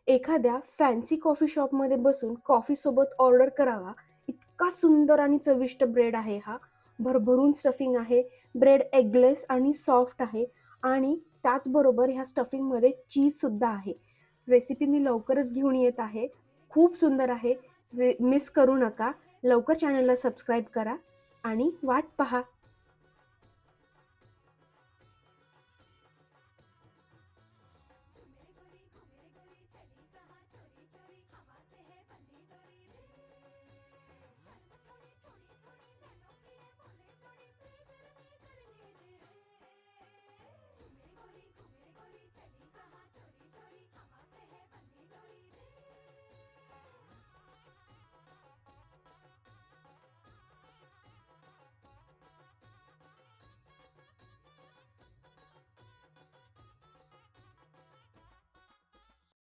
एखाद्या fancy coffee शॉपमध्ये बसून कॉफीसोबत ऑर्डर करावा, इतका सुंदर आणि चविष्ट ब्रेड आहे हा. भरभरून स्टफिंग आहे. ब्रेड एगलेस आणि सॉफ्ट आहे आणि त्याचबरोबर ह्या स्टफिंगमध्ये चीजसुद्धा आहे. रेसिपी मी लवकरच घेऊन येत आहे. खूप सुंदर आहे. मिस करू नका. लवकर चॅनलला सबस्क्राईब करा आणि वाट पहा.